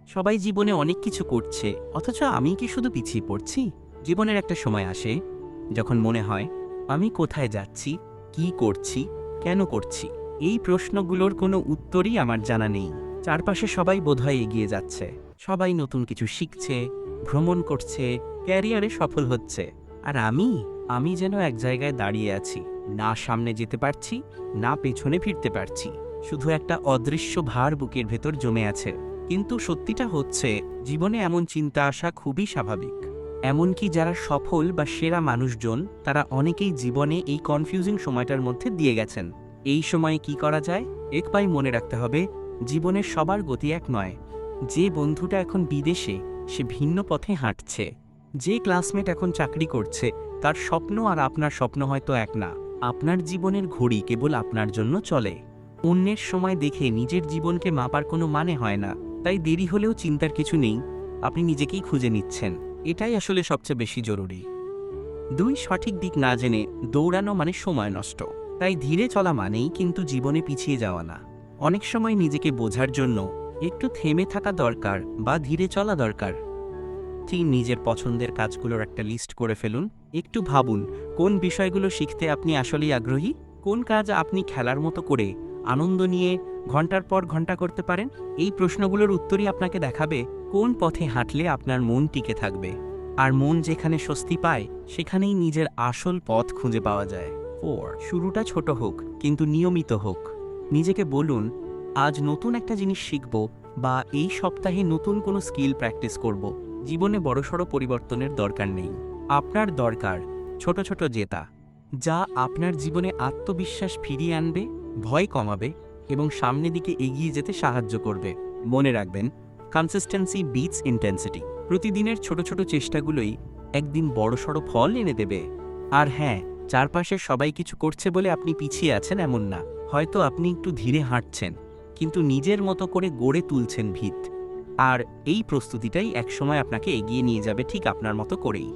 সবাই জীবনে অনেক কিছু করছে, অথচ আমি কি শুধু পিছিয়ে পড়ছি? জীবনের একটা সময় আসে যখন মনে হয়, আমি কোথায় যাচ্ছি, কি করছি, কেন করছি? এই প্রশ্নগুলোর কোনো উত্তরই আমার জানা নেই। চারপাশে সবাই বোধহয় এগিয়ে যাচ্ছে, সবাই নতুন কিছু শিখছে, ভ্রমণ করছে, ক্যারিয়ারে সফল হচ্ছে। আর আমি যেন এক জায়গায় দাঁড়িয়ে আছি, না সামনে যেতে পারছি, না পেছনে ফিরতে পারছি। শুধু একটা অদৃশ্য ভার বুকের ভেতর জমে আছে। কিন্তু সত্যিটা হচ্ছে, জীবনে এমন চিন্তা আসা খুবই স্বাভাবিক। এমনকি যারা সফল বা সেরা মানুষজন, তারা অনেকেই জীবনে এই কনফিউজিং সময়টার মধ্যে দিয়ে গেছেন। এই সময়ে কি করা যায়? একবারই মনে রাখতে হবে, জীবনের সবার গতি এক নয়। যে বন্ধুটা এখন বিদেশে, সে ভিন্ন পথে হাঁটছে। যে ক্লাসমেট এখন চাকরি করছে, তার স্বপ্ন আর আপনার স্বপ্ন হয়তো এক না। আপনার জীবনের ঘড়ি কেবল আপনার জন্য চলে। অন্যের সময় দেখে নিজের জীবনকে মাপার কোনো মানে হয় না। তাই দেরি হলেও চিন্তার কিছু নেই, আপনি নিজেকেই খুঁজে নিচ্ছেন। এটাই আসলে সবচেয়ে বেশি জরুরি। দুই, সঠিক দিক না জেনে দৌড়ানো মানে সময় নষ্ট। তাই ধীরে চলা মানেই কিন্তু জীবনে পিছিয়ে যাওয়া না। অনেক সময় নিজেকে বোঝার জন্য একটু থেমে থাকা দরকার বা ধীরে চলা দরকার। ঠিক নিজের পছন্দের কাজগুলোর একটা লিস্ট করে ফেলুন। একটু ভাবুন, কোন বিষয়গুলো শিখতে আপনি আসলেই আগ্রহী, কোন কাজ আপনি খেলার মতো করে আনন্দ নিয়ে ঘন্টার পর ঘন্টা করতে পারেন। এই প্রশ্নগুলোর উত্তরই আপনাকে দেখাবে কোন পথে হাঁটলে আপনার মন টিকে থাকবে। আর মন যেখানে স্বস্তি পায়, সেখানেই নিজের আসল পথ খুঁজে পাওয়া যায়। 4, শুরুটা ছোট হোক, কিন্তু নিয়মিত হোক। নিজেকে বলুন, আজ নতুন একটা জিনিস শিখব, বা এই সপ্তাহে নতুন কোনো স্কিল প্র্যাকটিস করব। জীবনে বড়সড় পরিবর্তনের দরকার নেই। আপনার দরকার ছোট ছোট জেতা, যা আপনার জীবনে আত্মবিশ্বাস ফিরিয়ে আনবে, ভয় কমাবে এবং সামনের দিকে এগিয়ে যেতে সাহায্য করবে। মনে রাখবেন, কনসিস্টেন্সি বিটস ইন্টেন্সিটি। প্রতিদিনের ছোট ছোট চেষ্টাগুলোই একদিন বড়সড় ফল এনে দেবে। আর হ্যাঁ, চারপাশের সবাই কিছু করছে বলে আপনি পিছিয়ে আছেন এমন না। হয়তো আপনি একটু ধীরে হাঁটছেন, কিন্তু নিজের মতো করে গড়ে তুলছেন ভিত। আর এই প্রস্তুতিটাই একসময় আপনাকে এগিয়ে নিয়ে যাবে ঠিক আপনার মতো করেই।